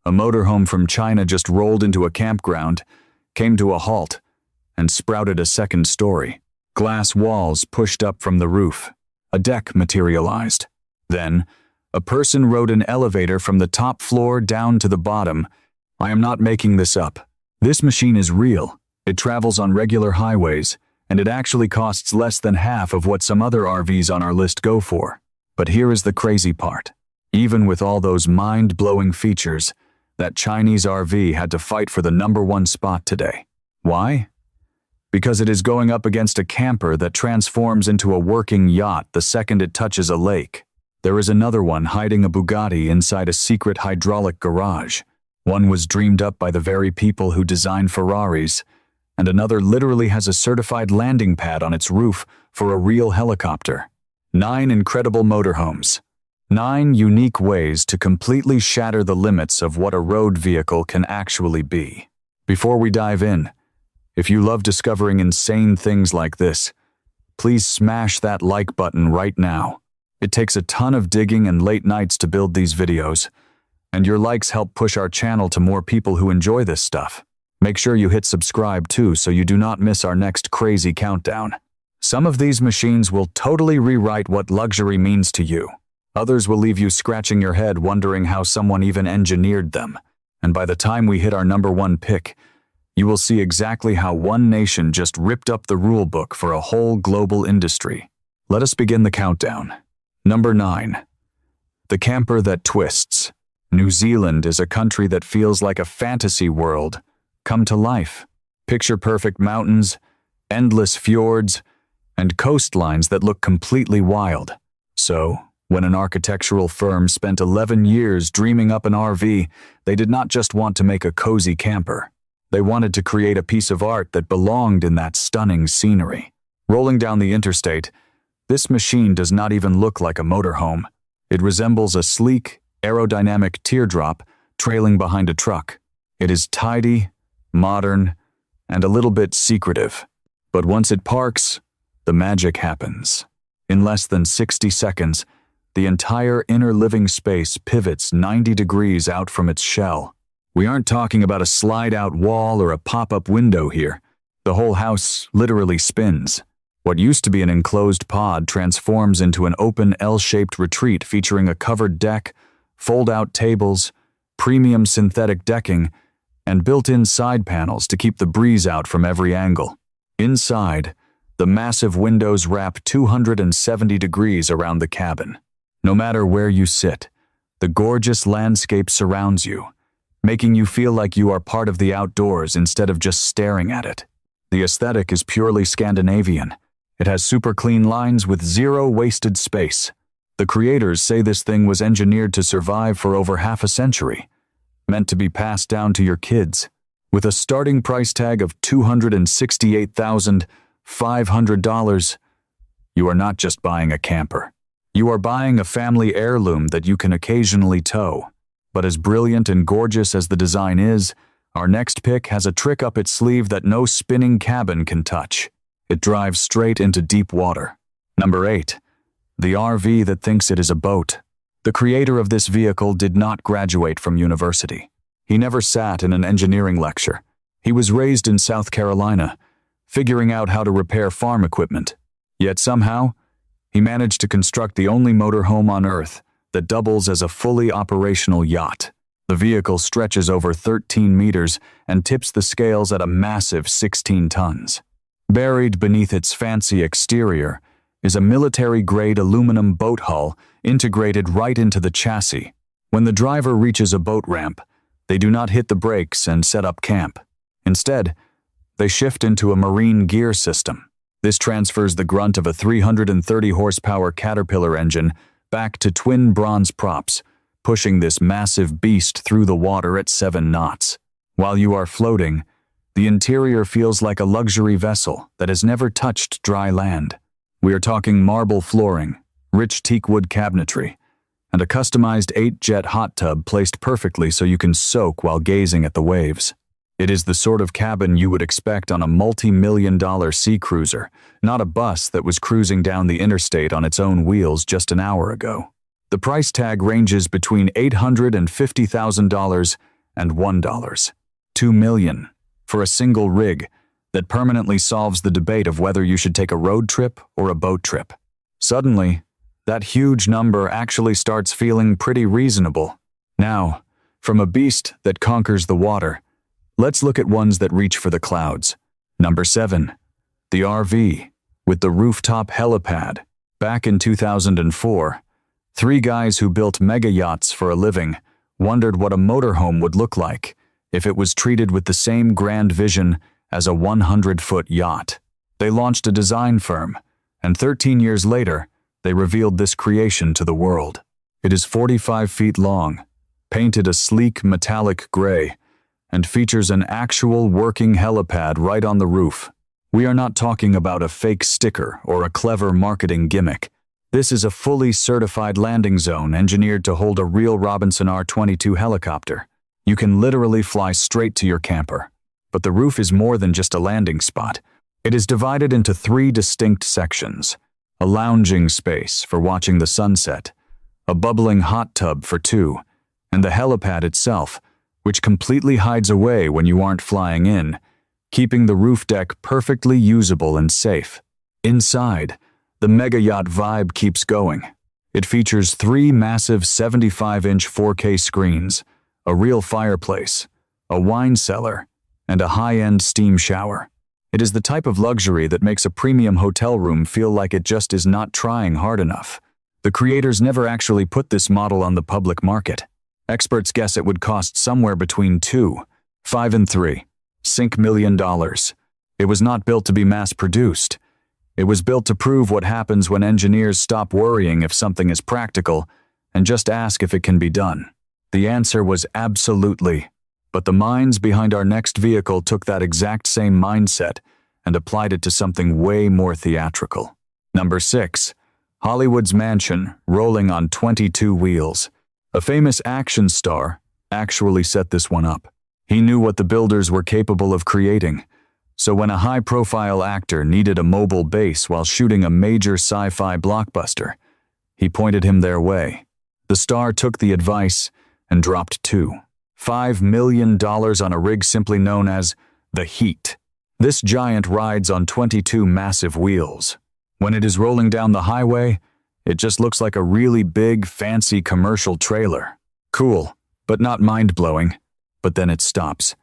A motorhome from China just rolled into a campground, came to a halt, and sprouted a second story. Glass walls pushed up from the roof. A deck materialized. Then, a person rode an elevator from the top floor down to the bottom. I am not making this up. This machine is real. It travels on regular highways, and it actually costs less than half of what some other RVs on our list go for. But here is the crazy part. Even with all those mind-blowing features, that Chinese RV had to fight for the #1 spot today. Why? Because it is going up against a camper that transforms into a working yacht the second it touches a lake. There is another one hiding a Bugatti inside a secret hydraulic garage. One was dreamed up by the very people who design Ferraris, and another literally has a certified landing pad on its roof for a real helicopter. 9 incredible motorhomes. 9 unique ways to completely shatter the limits of what a road vehicle can actually be. Before we dive in, if you love discovering insane things like this, please smash that like button right now. It takes a ton of digging and late nights to build these videos, and your likes help push our channel to more people who enjoy this stuff. Make sure you hit subscribe too so you do not miss our next crazy countdown. Some of these machines will totally rewrite what luxury means to you. Others will leave you scratching your head wondering how someone even engineered them. And by the time we hit our #1 pick, you will see exactly how one nation just ripped up the rule book for a whole global industry. Let us begin the countdown. Number 9. The camper that twists. New Zealand is a country that feels like a fantasy world come to life. Picture-perfect mountains, endless fjords, and coastlines that look completely wild. So, when an architectural firm spent 11 years dreaming up an RV, they did not just want to make a cozy camper. They wanted to create a piece of art that belonged in that stunning scenery. Rolling down the interstate, this machine does not even look like a motorhome. It resembles a sleek, aerodynamic teardrop trailing behind a truck. It is tidy, modern, and a little bit secretive. But once it parks, the magic happens. In less than 60 seconds, the entire inner living space pivots 90 degrees out from its shell. We aren't talking about a slide-out wall or a pop-up window here. The whole house literally spins. What used to be an enclosed pod transforms into an open L-shaped retreat featuring a covered deck, fold-out tables, premium synthetic decking, and built-in side panels to keep the breeze out from every angle. Inside, the massive windows wrap 270 degrees around the cabin. No matter where you sit, the gorgeous landscape surrounds you, making you feel like you are part of the outdoors instead of just staring at it. The aesthetic is purely Scandinavian. It has super clean lines with zero wasted space. The creators say this thing was engineered to survive for over half a century, meant to be passed down to your kids. With a starting price tag of $268,500, you are not just buying a camper. You are buying a family heirloom that you can occasionally tow. But as brilliant and gorgeous as the design is, our next pick has a trick up its sleeve that no spinning cabin can touch. It drives straight into deep water. Number 8. The RV that thinks it is a boat. The creator of this vehicle did not graduate from university. He never sat in an engineering lecture. He was raised in South Carolina, figuring out how to repair farm equipment. Yet somehow, he managed to construct the only motorhome on Earth that doubles as a fully operational yacht. The vehicle stretches over 13 meters and tips the scales at a massive 16 tons. Buried beneath its fancy exterior is a military-grade aluminum boat hull integrated right into the chassis. When the driver reaches a boat ramp, they do not hit the brakes and set up camp. Instead, they shift into a marine gear system. This transfers the grunt of a 330 horsepower Caterpillar engine back to twin bronze props, pushing this massive beast through the water at 7 knots. While you are floating, the interior feels like a luxury vessel that has never touched dry land. We are talking marble flooring, rich teakwood cabinetry, and a customized 8-jet hot tub placed perfectly so you can soak while gazing at the waves. It is the sort of cabin you would expect on a multi-million-dollar sea cruiser, not a bus that was cruising down the interstate on its own wheels just an hour ago. The price tag ranges between $850,000 $2 million for a single rig that permanently solves the debate of whether you should take a road trip or a boat trip. Suddenly, that huge number actually starts feeling pretty reasonable. Now, from a beast that conquers the water, let's look at ones that reach for the clouds. Number 7. The RV, with the rooftop helipad. Back in 2004, 3 guys who built mega yachts for a living wondered what a motorhome would look like if it was treated with the same grand vision as a 100-foot yacht. They launched a design firm, and 13 years later, they revealed this creation to the world. It is 45 feet long, painted a sleek metallic gray, and features an actual working helipad right on the roof. We are not talking about a fake sticker or a clever marketing gimmick. This is a fully certified landing zone engineered to hold a real Robinson R-22 helicopter. You can literally fly straight to your camper. But the roof is more than just a landing spot. It is divided into 3 distinct sections: a lounging space for watching the sunset, a bubbling hot tub for 2, and the helipad itself, which completely hides away when you aren't flying in, keeping the roof deck perfectly usable and safe. Inside, the mega yacht vibe keeps going. It features 3 massive 75-inch 4K screens, a real fireplace, a wine cellar, and a high-end steam shower. It is the type of luxury that makes a premium hotel room feel like it just is not trying hard enough. The creators never actually put this model on the public market. Experts guess it would cost somewhere between $2, $5, and $3 million. It was not built to be mass-produced. It was built to prove what happens when engineers stop worrying if something is practical and just ask if it can be done. The answer was absolutely. But the minds behind our next vehicle took that exact same mindset and applied it to something way more theatrical. Number 6. Hollywood's mansion rolling on 22 wheels. A famous action star actually set this one up. He knew what the builders were capable of creating, so when a high-profile actor needed a mobile base while shooting a major sci-fi blockbuster, he pointed him their way. The star took the advice and dropped $5 million on a rig simply known as the Heat. This giant rides on 22 massive wheels. When it is rolling down the highway, it just looks like a really big, fancy commercial trailer. Cool, but not mind-blowing. But then it stops,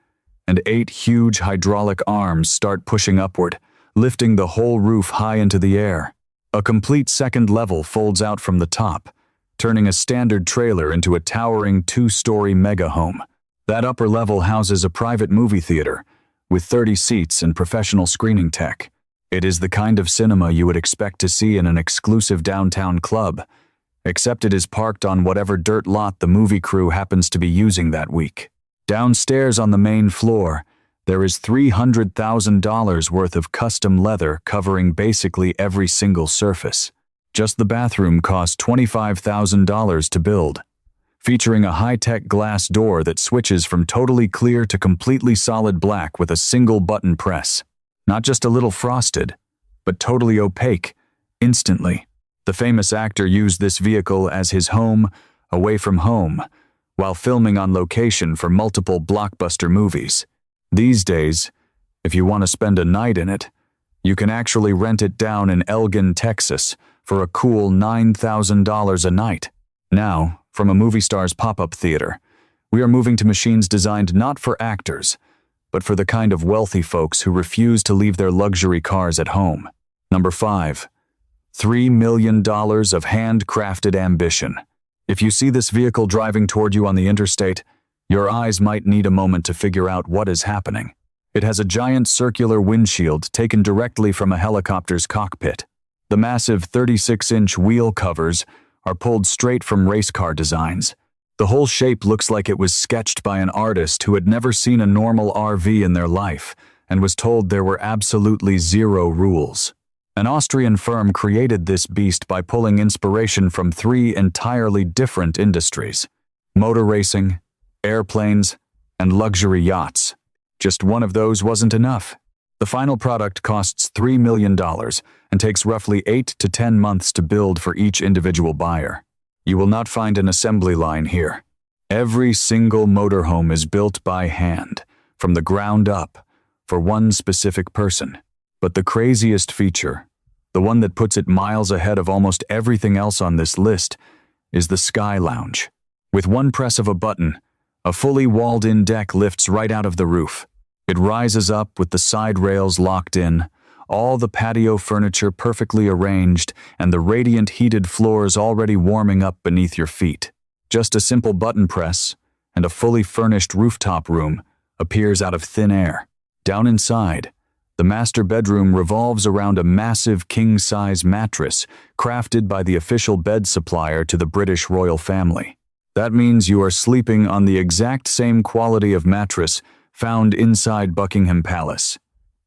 and 8 huge hydraulic arms start pushing upward, lifting the whole roof high into the air. A complete second level folds out from the top, turning a standard trailer into a towering 2-story mega home. That upper level houses a private movie theater with 30 seats and professional screening tech. It is the kind of cinema you would expect to see in an exclusive downtown club, except it is parked on whatever dirt lot the movie crew happens to be using that week. Downstairs on the main floor, there is $300,000 worth of custom leather covering basically every single surface. Just the bathroom cost $25,000 to build, featuring a high-tech glass door that switches from totally clear to completely solid black with a single button press. Not just a little frosted, but totally opaque, instantly. The famous actor used this vehicle as his home away from home, while filming on location for multiple blockbuster movies. These days, if you want to spend a night in it, you can actually rent it down in Elgin, Texas, for a cool $9,000 a night. Now, from a movie star's pop-up theater, we are moving to machines designed not for actors, but for the kind of wealthy folks who refuse to leave their luxury cars at home. Number 5. $3 million of handcrafted ambition. If you see this vehicle driving toward you on the interstate, your eyes might need a moment to figure out what is happening. It has a giant circular windshield taken directly from a helicopter's cockpit. The massive 36-inch wheel covers are pulled straight from race car designs. The whole shape looks like it was sketched by an artist who had never seen a normal RV in their life and was told there were absolutely 0 rules. An Austrian firm created this beast by pulling inspiration from 3 entirely different industries: motor racing, airplanes, and luxury yachts. Just one of those wasn't enough. The final product costs $3 million and takes roughly 8 to 10 months to build for each individual buyer. You will not find an assembly line here. Every single motorhome is built by hand, from the ground up, for one specific person. But the craziest feature, the one that puts it miles ahead of almost everything else on this list, is the Sky Lounge. With one press of a button, a fully walled-in deck lifts right out of the roof. It rises up with the side rails locked in, all the patio furniture perfectly arranged, and the radiant heated floors already warming up beneath your feet. Just a simple button press, and a fully furnished rooftop room appears out of thin air. Down inside, the master bedroom revolves around a massive king-size mattress crafted by the official bed supplier to the British royal family. That means you are sleeping on the exact same quality of mattress found inside Buckingham Palace.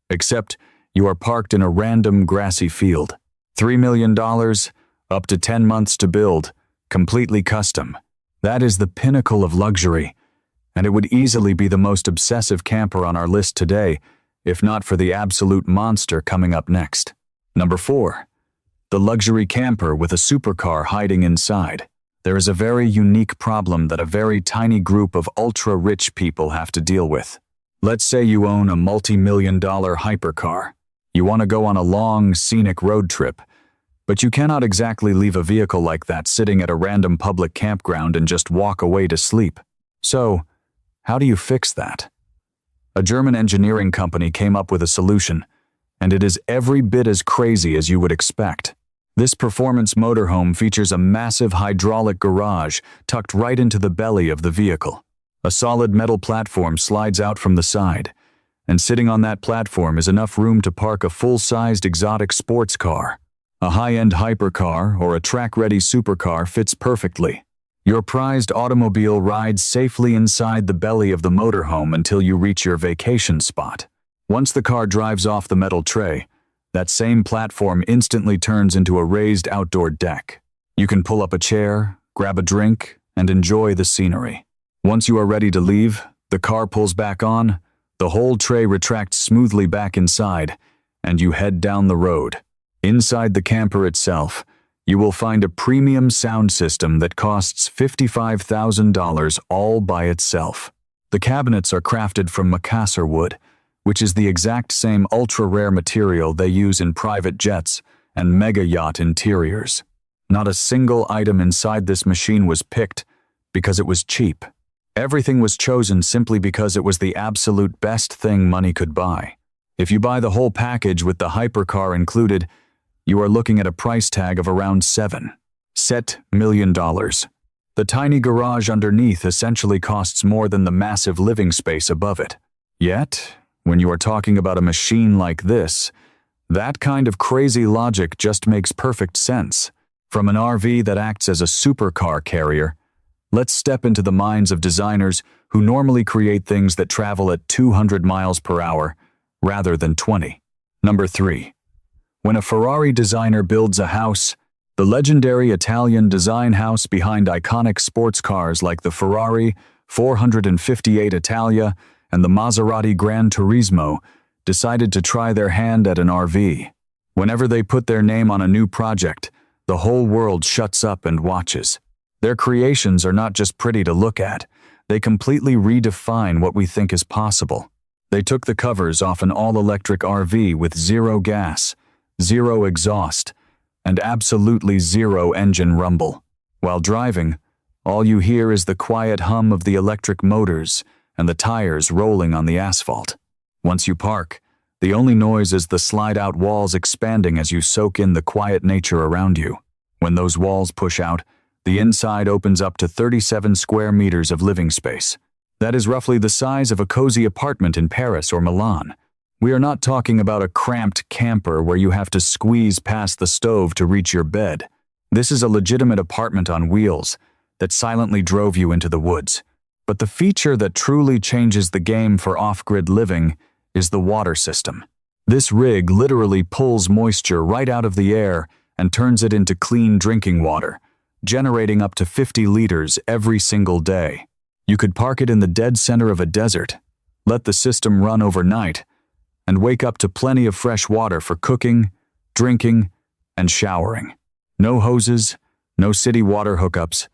Except you are parked in a random grassy field. $3 million, up to 10 months to build, completely custom. That is the pinnacle of luxury, and it would easily be the most obsessive camper on our list today, if not for the absolute monster coming up next. Number 4. The luxury camper with a supercar hiding inside. There is a very unique problem that a very tiny group of ultra-rich people have to deal with. Let's say you own a multi-million-dollar hypercar. You want to go on a long, scenic road trip, but you cannot exactly leave a vehicle like that sitting at a random public campground and just walk away to sleep. So, how do you fix that? A German engineering company came up with a solution, and it is every bit as crazy as you would expect. This performance motorhome features a massive hydraulic garage tucked right into the belly of the vehicle. A solid metal platform slides out from the side, and sitting on that platform is enough room to park a full-sized exotic sports car. A high-end hypercar or a track-ready supercar fits perfectly. Your prized automobile rides safely inside the belly of the motorhome until you reach your vacation spot. Once the car drives off the metal tray, that same platform instantly turns into a raised outdoor deck. You can pull up a chair, grab a drink, and enjoy the scenery. Once you are ready to leave, the car pulls back on, the whole tray retracts smoothly back inside, and you head down the road. Inside the camper itself, you will find a premium sound system that costs $55,000 all by itself. The cabinets are crafted from macassar wood, which is the exact same ultra-rare material they use in private jets and mega yacht interiors. Not a single item inside this machine was picked because it was cheap. Everything was chosen simply because it was the absolute best thing money could buy. If you buy the whole package with the hypercar included, you are looking at a price tag of around $7 million. The tiny garage underneath essentially costs more than the massive living space above it. Yet, when you are talking about a machine like this, that kind of crazy logic just makes perfect sense. From an RV that acts as a supercar carrier, let's step into the minds of designers who normally create things that travel at 200 miles per hour rather than 20. Number 3. When a Ferrari designer builds a house, the legendary Italian design house behind iconic sports cars like the Ferrari 458 Italia and the Maserati Gran Turismo decided to try their hand at an RV. Whenever they put their name on a new project, the whole world shuts up and watches. Their creations are not just pretty to look at, they completely redefine what we think is possible. They took the covers off an all-electric RV with zero gas, zero exhaust, and absolutely zero engine rumble. While driving, all you hear is the quiet hum of the electric motors and the tires rolling on the asphalt. Once you park, the only noise is the slide-out walls expanding as you soak in the quiet nature around you. When those walls push out, the inside opens up to 37 square meters of living space. That is roughly the size of a cozy apartment in Paris or Milan. We are not talking about a cramped camper where you have to squeeze past the stove to reach your bed. This is a legitimate apartment on wheels that silently drove you into the woods. But the feature that truly changes the game for off-grid living is the water system. This rig literally pulls moisture right out of the air and turns it into clean drinking water, generating up to 50 liters every single day. You could park it in the dead center of a desert, let the system run overnight, and wake up to plenty of fresh water for cooking, drinking, and showering. No hoses, no city water hookups,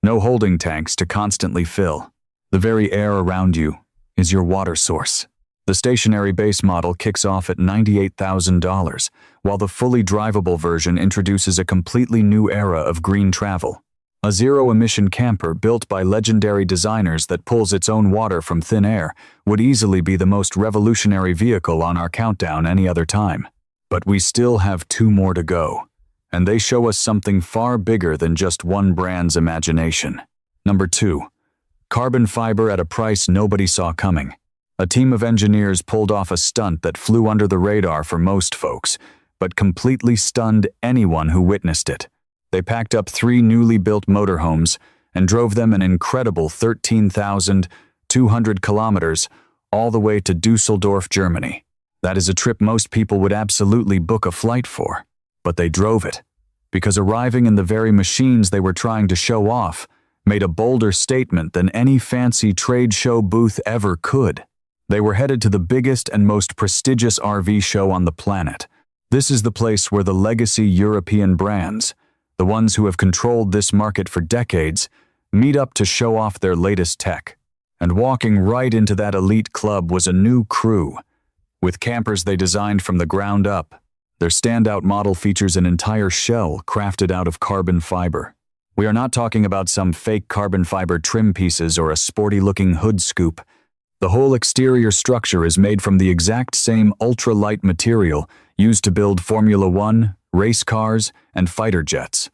No holding tanks to constantly fill. The very air around you is your water source. The stationary base model kicks off at $98,000, while the fully drivable version introduces a completely new era of green travel. A zero-emission camper built by legendary designers that pulls its own water from thin air would easily be the most revolutionary vehicle on our countdown any other time. But we still have 2 more to go, and they show us something far bigger than just one brand's imagination. Number 2. Carbon fiber at a price nobody saw coming. A team of engineers pulled off a stunt that flew under the radar for most folks, but completely stunned anyone who witnessed it. They packed up 3 newly built motorhomes and drove them an incredible 13,200 kilometers all the way to Dusseldorf, Germany. That is a trip most people would absolutely book a flight for. But they drove it, because arriving in the very machines they were trying to show off made a bolder statement than any fancy trade show booth ever could. They were headed to the biggest and most prestigious RV show on the planet. This is the place where the legacy European brands, the ones who have controlled this market for decades, meet up to show off their latest tech. And walking right into that elite club was a new crew. With campers they designed from the ground up, their standout model features an entire shell crafted out of carbon fiber. We are not talking about some fake carbon fiber trim pieces or a sporty-looking hood scoop. The whole exterior structure is made from the exact same ultra-light material used to build Formula One, race cars, and fighter jets,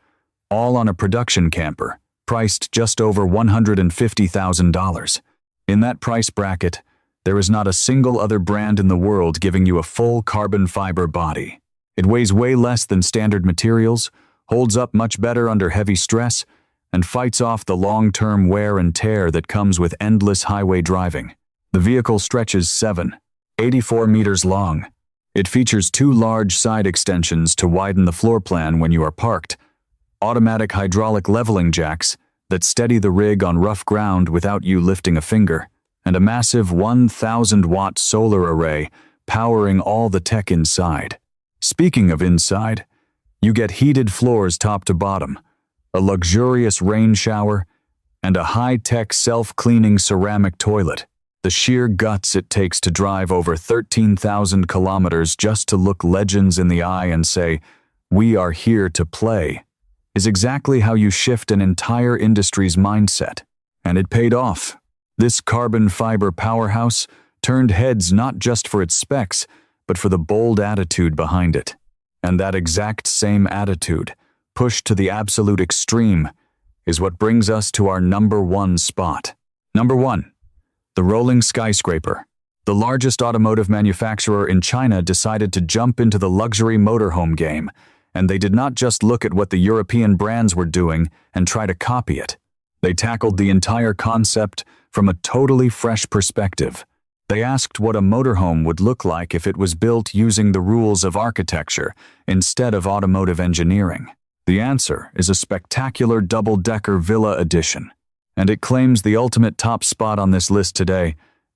all on a production camper, priced just over $150,000. In that price bracket, there is not a single other brand in the world giving you a full carbon fiber body. It weighs way less than standard materials, holds up much better under heavy stress, and fights off the long-term wear and tear that comes with endless highway driving. The vehicle stretches 84 meters long. It features 2 large side extensions to widen the floor plan when you are parked, automatic hydraulic leveling jacks that steady the rig on rough ground without you lifting a finger, and a massive 1,000-watt solar array powering all the tech inside. Speaking of inside, you get heated floors top to bottom, a luxurious rain shower, and a high-tech self-cleaning ceramic toilet. The sheer guts it takes to drive over 13,000 kilometers just to look legends in the eye and say, "We are here to play," is exactly how you shift an entire industry's mindset. And it paid off. This carbon fiber powerhouse turned heads not just for its specs, but for the bold attitude behind it. And that exact same attitude, pushed to the absolute extreme, is what brings us to our number 1 spot. Number 1. The rolling Skyscraper. The largest automotive manufacturer in China decided to jump into the luxury motorhome game, and they did not just look at what the European brands were doing and try to copy it. They tackled the entire concept from a totally fresh perspective. They asked what a motorhome would look like if it was built using the rules of architecture instead of automotive engineering. The answer is a spectacular double-decker villa edition. And it claims the ultimate top spot on this list today,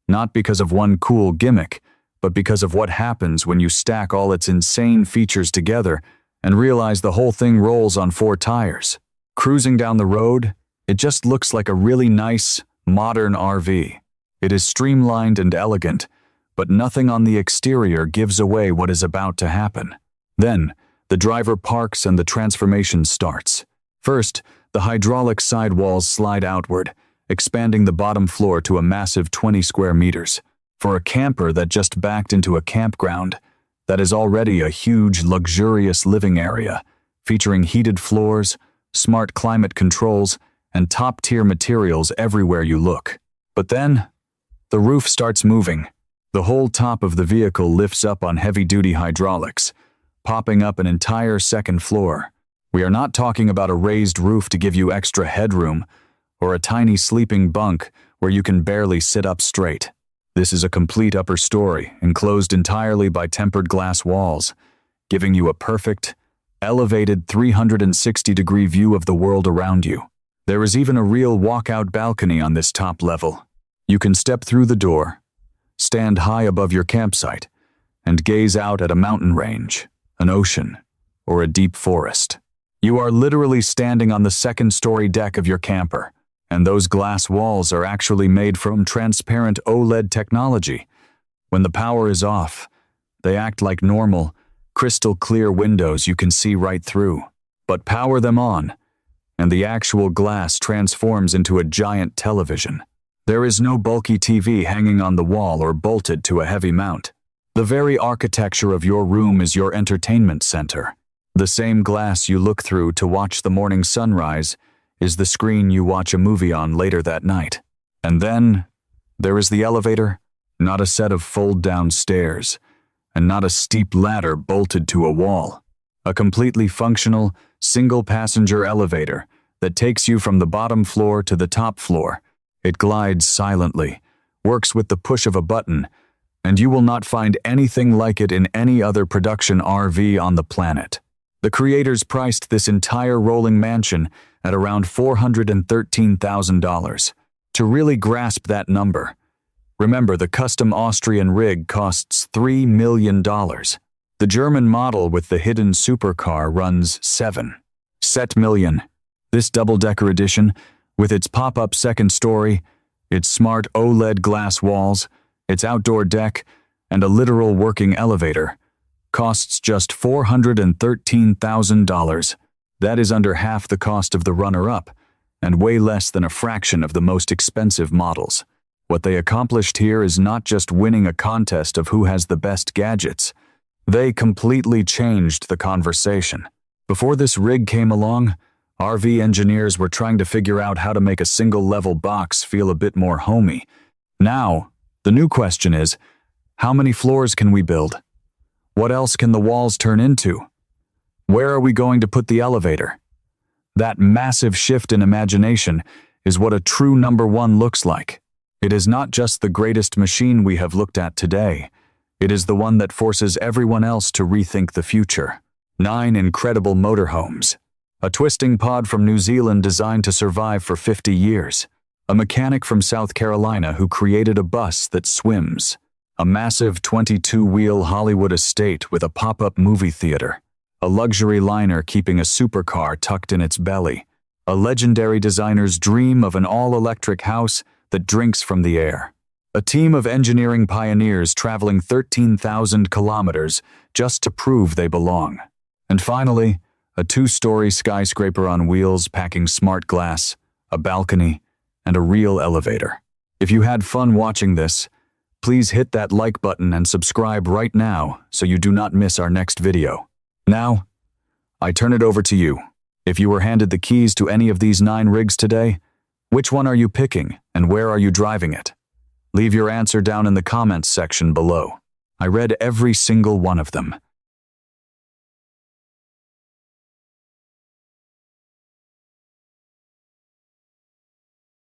not because of one cool gimmick, but because of what happens when you stack all its insane features together and realize the whole thing rolls on 4 tires. Cruising down the road, it just looks like a really nice, modern RV. It is streamlined and elegant, but nothing on the exterior gives away what is about to happen. Then, the driver parks and the transformation starts. First, the hydraulic sidewalls slide outward, expanding the bottom floor to a massive 20 square meters. For a camper that just backed into a campground, that is already a huge, luxurious living area, featuring heated floors, smart climate controls, and top-tier materials everywhere you look. But then, the roof starts moving. The whole top of the vehicle lifts up on heavy-duty hydraulics, popping up an entire second floor. We are not talking about a raised roof to give you extra headroom or a tiny sleeping bunk where you can barely sit up straight. This is a complete upper story, enclosed entirely by tempered glass walls, giving you a perfect, elevated 360-degree view of the world around you. There is even a real walkout balcony on this top level. You can step through the door, stand high above your campsite, and gaze out at a mountain range, an ocean, or a deep forest. You are literally standing on the second-story deck of your camper, and those glass walls are actually made from transparent OLED technology. When the power is off, they act like normal, crystal-clear windows you can see right through. But power them on, and the actual glass transforms into a giant television. There is no bulky TV hanging on the wall or bolted to a heavy mount. The very architecture of your room is your entertainment center. The same glass you look through to watch the morning sunrise is the screen you watch a movie on later that night. And then, there is the elevator, not a set of fold-down stairs, and not a steep ladder bolted to a wall. A completely functional, single-passenger elevator that takes you from the bottom floor to the top floor. It glides silently, works with the push of a button, and you will not find anything like it in any other production RV on the planet. The creators priced this entire rolling mansion at around $413,000. To really grasp that number, remember the custom Austrian rig costs $3 million. The German model with the hidden supercar runs $7 million. This double-decker edition, with its pop-up second story, its smart OLED glass walls, its outdoor deck, and a literal working elevator, costs just $413,000. That is under half the cost of the runner-up, and way less than a fraction of the most expensive models. What they accomplished here is not just winning a contest of who has the best gadgets. They completely changed the conversation. Before this rig came along, RV engineers were trying to figure out how to make a single-level box feel a bit more homey. Now, the new question is, how many floors can we build? What else can the walls turn into? Where are we going to put the elevator? That massive shift in imagination is what a true number one looks like. It is not just the greatest machine we have looked at today. It is the one that forces everyone else to rethink the future. 9 incredible motorhomes. A twisting pod from New Zealand designed to survive for 50 years. A mechanic from South Carolina who created a bus that swims. A massive 22-wheel Hollywood estate with a pop-up movie theater. A luxury liner keeping a supercar tucked in its belly. A legendary designer's dream of an all-electric house that drinks from the air. A team of engineering pioneers traveling 13,000 kilometers just to prove they belong. And finally, a 2-story skyscraper on wheels packing smart glass, a balcony, and a real elevator. If you had fun watching this, please hit that like button and subscribe right now so you do not miss our next video. Now, I turn it over to you. If you were handed the keys to any of these 9 rigs today, which one are you picking and where are you driving it? Leave your answer down in the comments section below. I read every single one of them,